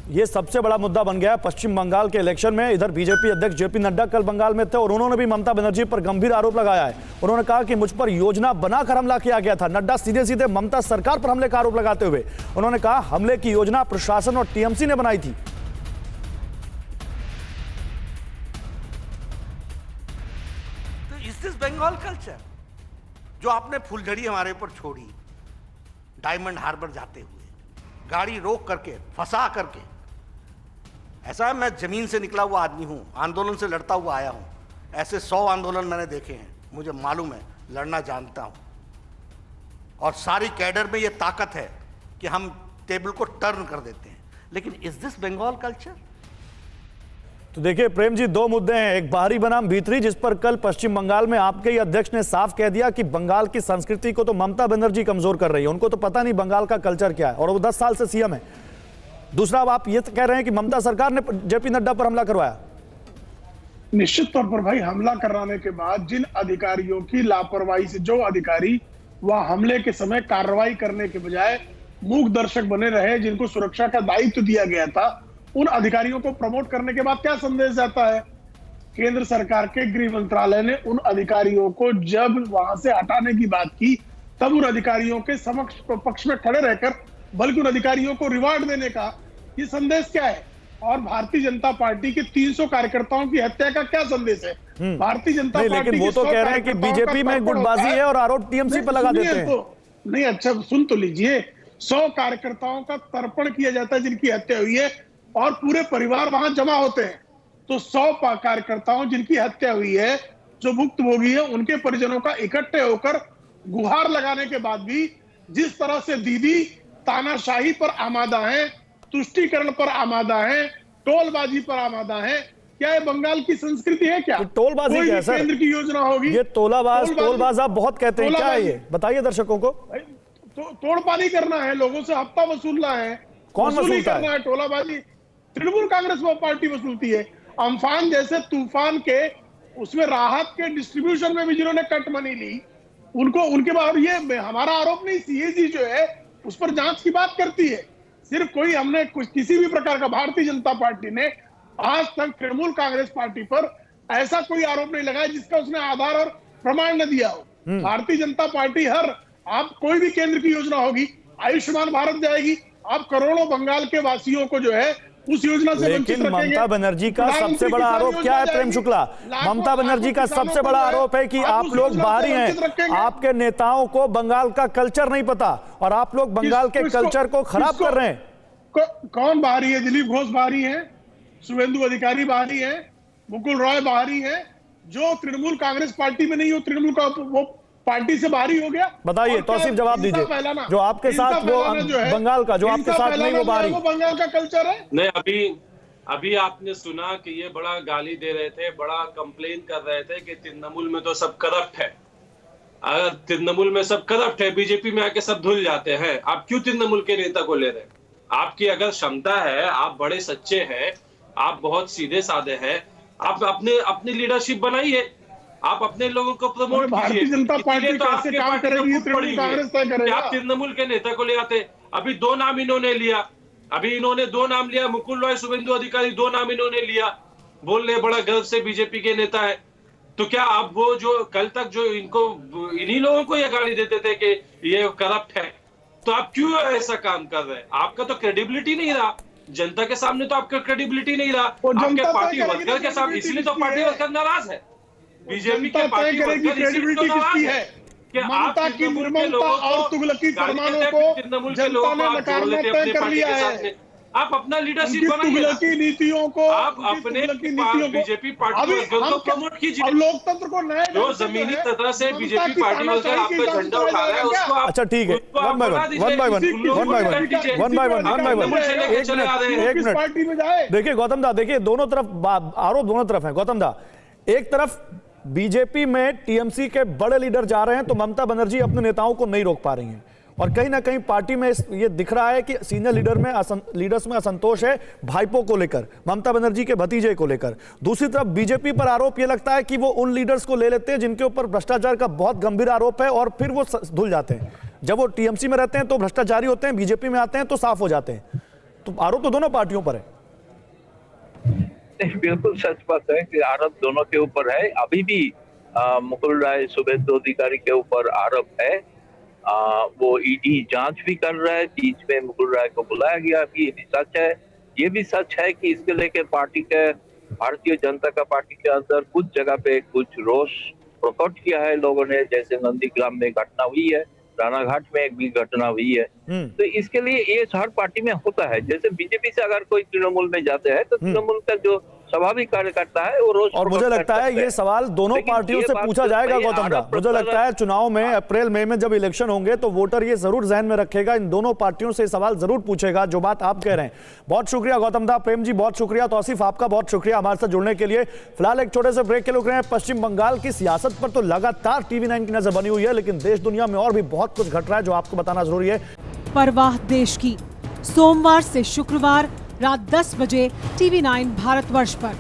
ये सबसे बड़ा मुद्दा बन गया है पश्चिम बंगाल के इलेक्शन में। इधर बीजेपी अध्यक्ष जेपी नड्डा कल बंगाल में थे और उन्होंने भी ममता बनर्जी पर गंभीर आरोप लगाया है। उन्होंने कहा कि मुझ पर योजना बनाकर हमला किया गया था। नड्डा सीधे सीधे ममता सरकार पर हमले का आरोप लगाते हुए उन्होंने कहा हमले की योजना प्रशासन और टीएमसी ने बनाई थी। तो इज दिस बंगाल कल्चर जो आपने फुलझड़ी हमारे ऊपर छोड़ी, डायमंड हार्बर जाते हुए गाड़ी रोक करके फंसा करके। ऐसा है, मैं जमीन से निकला हुआ आदमी हूं, आंदोलन से लड़ता हुआ आया हूं। ऐसे 100 आंदोलन मैंने देखे हैं, मुझे मालूम है, लड़ना जानता हूं। और सारी कैडर में ये ताकत है कि हम टेबल को टर्न कर देते हैं। लेकिन इज दिस बंगाल कल्चर? तो देखिए प्रेम जी, दो मुद्दे हैं, एक बाहरी बनाम भीतरी, जिस पर कल पश्चिम बंगाल में आपके ही अध्यक्ष ने साफ कह दिया कि बंगाल की संस्कृति को तो ममता बनर्जी कमजोर कर रही है, उनको तो पता नहीं बंगाल का कल्चर क्या है, और वो 10 साल से सीएम है। दूसरा, अब आप ये कह रहे हैं कि ममता सरकार ने जेपी नड्डा पर हमला करवाया। निश्चित तौर पर भाई, हमला कराने के बाद जिन अधिकारियों की लापरवाही से जो अधिकारी वह हमले के समय कार्रवाई करने के बजाय मूक दर्शक बने रहे, जिनको सुरक्षा का दायित्व दिया गया था, उन अधिकारियों को प्रमोट करने के बाद क्या संदेश जाता है? केंद्र सरकार के गृह मंत्रालय ने उन अधिकारियों को जब वहां से हटाने की बात की, तब उन अधिकारियों के पक्ष में खड़े रहकर बल्कि उन अधिकारियों को रिवार्ड देने का ये संदेश क्या है? और भारतीय जनता पार्टी के 300 कार्यकर्ताओं की हत्या का क्या संदेश है? भारतीय जनता पार्टी, लेकिन वो तो कह रहे हैं कि बीजेपी में गुटबाजी है और आरोप टीएमसी पर लगा देते हैं। नहीं, अच्छा सुन तो लीजिए, 100 कार्यकर्ताओं का तर्पण किया जाता है जिनकी हत्या हुई है, और पूरे परिवार वहां जमा होते हैं। तो 100 कार्यकर्ताओं जिनकी हत्या हुई है, जो भुक्तभोगी है, उनके परिजनों का इकट्ठे होकर गुहार लगाने के बाद भी जिस तरह से दीदी तानाशाही पर आमादा है, तुष्टीकरण पर आमादा है, टोलबाजी पर आमादा है, क्या ये बंगाल की संस्कृति है? क्या टोलबाजी क्या है सर? केंद्र की योजना होगी? ये टोलबाज आप बहुत कहते हैं, क्या है ये? बताइए दर्शकों को। तो तोड़पानी करना है, लोगों से हफ्ता वसूलना है। कौन वसूलता है? टोलाबाजी तृणमूल कांग्रेस वो पार्टी वसूलती है। अम्फान जैसे तूफान के उसमें राहत के डिस्ट्रीब्यूशन में भी जिन्होंने कट मनी ली, उनको उनके बाद ये हमारा आरोप नहीं, सीएजी जो है उस पर जांच की बात करती है। सिर्फ कोई हमने कुछ किसी भी प्रकार का, भारतीय जनता पार्टी ने आज तक तृणमूल कांग्रेस पार्टी पर ऐसा कोई आरोप नहीं लगाया जिसका उसने आधार और प्रमाण न दिया हो। भारतीय जनता पार्टी आप कोई भी केंद्र की योजना होगी, आयुष्मान भारत जाएगी, आप करोड़ों बंगाल के वासियों को जो है उस योजना से वंचित रखेंगे। ममता बनर्जी का सबसे बड़ा आरोप क्या है प्रेम शुक्ला? ममता बनर्जी का सबसे बड़ा आरोप है कि आप लोग बाहरी हैं, आपके नेताओं को बंगाल का कल्चर नहीं पता और आप लोग बंगाल के कल्चर को खराब कर रहे हैं। कौन बाहरी है? दिलीप घोष बाहरी है, शुभेंदु अधिकारी बाहरी है, मुकुल रॉय बाहरी है। जो तृणमूल कांग्रेस पार्टी में नहीं हो, तृणमूल का वो पार्टी से बाहरी हो गया। बताइए, तौसीफ जवाब दीजिए। जो आपके साथ वो बंगाल का, जो आपके साथ नहीं वो बाहरी, वो बंगाल का कल्चर है। नहीं, अभी आपने सुना कि ये बड़ा गाली दे रहे थे, बड़ा कंप्लेन कर रहे थे कि तृणमूल में तो सब करप्ट है। अगर तृणमूल में सब करप्ट है, बीजेपी में आके सब धुल जाते हैं, आप क्यों तृणमूल के नेता को ले रहे हैं? आपकी अगर क्षमता है, आप बड़े सच्चे हैं, आप बहुत सीधे साधे हैं, आप अपनी लीडरशिप बनाइए, आप अपने लोगों को प्रमोट कीजिए। भारतीय जनता पार्टी तो कैसे काम करेगी? तृणमूल कांग्रेस तय करेगा। आप तृणमूल के नेता को ले आते। अभी 2 नाम इन्होंने लिया, अभी इन्होंने 2 नाम लिया, मुकुल रॉय, शुभेंदु अधिकारी, 2 नाम इन्होंने लिया, बोल रहे बड़ा गर्व से बीजेपी के नेता है। तो क्या आप वो जो कल तक जो इनको इन्हीं लोगों को ये गाली देते थे कि ये करप्ट है, तो आप क्यों ऐसा काम कर रहे हैं? आपका तो क्रेडिबिलिटी नहीं रहा, जनता के सामने तो आपका क्रेडिबिलिटी नहीं रहा, आपके पार्टी वर्कर के सामने, इसलिए तो पार्टी वर्कर नाराज है। बीजेपी के पार्टी वर्कर क्रेडिबिलिटी किसकी है? ममता की निर्ममता और तुगलकी फरमानों को जनता ने नकारना तय कर लिया है। आप अपना लीडरशिप बनाइए, तुगलकी नीतियों को, आप अपने बीजेपी पार्टी को प्रमोट कीजिए। अब लोकतंत्र को नए जो जमीनी सतह से बीजेपी पार्टी वर्कर आपका झंडा उठा रहा है, उसको आप, अच्छा ठीक है, वन बाय वन, पार्टी में जाए। देखिए गौतम दा, देखिए दोनों तरफ आरोप, दोनों तरफ है गौतम दा। एक तरफ बीजेपी में टीएमसी के बड़े लीडर जा रहे हैं तो ममता बनर्जी अपने नेताओं को नहीं रोक पा रही हैं, और कहीं ना कहीं पार्टी में ये दिख रहा है कि सीनियर लीडर्स में असंतोष है भाईपों को लेकर, ममता बनर्जी के भतीजे को लेकर। दूसरी तरफ बीजेपी पर आरोप ये लगता है कि वो उन लीडर्स को ले लेते हैं जिनके ऊपर भ्रष्टाचार का बहुत गंभीर आरोप है, और फिर वो धुल जाते हैं। जब वो टीएमसी में रहते हैं तो भ्रष्टाचारी होते हैं, बीजेपी में आते हैं तो साफ हो जाते हैं। तो आरोप तो दोनों पार्टियों पर है। नहीं, बिल्कुल सच बात है कि आरोप दोनों के ऊपर है। अभी भी मुकुल राय शुभेंदु अधिकारी के ऊपर आरोप है। वो ईडी जांच भी कर रहा है। बीच में मुकुल राय को बुलाया गया भी, ये भी सच है। ये भी सच है कि इसके लेकर पार्टी के, भारतीय जनता का पार्टी के अंदर कुछ जगह पे कुछ रोष प्रकट किया है लोगों ने। जैसे नंदीग्राम में घटना हुई है, रानाघाट में एक भी घटना हुई है। तो इसके लिए ये हर पार्टी में होता है। जैसे बीजेपी से अगर कोई तृणमूल में जाते हैं तो तृणमूल का जो स्वाभाविक कार्यकर्ता है वो रोज, और मुझे लगता है ये सवाल दोनों पार्टियों से पूछा जाएगा गौतम दा। मुझे लगता है चुनाव में अप्रैल मई में जब इलेक्शन होंगे तो वोटर ये जरूर जहन में रखेगा, इन दोनों पार्टियों से सवाल जरूर पूछेगा, जो बात आप कह रहे हैं। बहुत शुक्रिया गौतम दा। प्रेम जी बहुत शुक्रिया। तौसीफ आपका बहुत शुक्रिया हमारे साथ जुड़ने के लिए। फिलहाल एक छोटे से ब्रेक के लिए रुक रहे हैं। पश्चिम बंगाल की सियासत पर तो लगातार TV9 की नजर बनी हुई है, लेकिन देश दुनिया में और भी बहुत कुछ घट रहा है जो आपको बताना जरूरी है। परवाह देश की, सोमवार से शुक्रवार रात 10 बजे TV9 भारतवर्ष पर।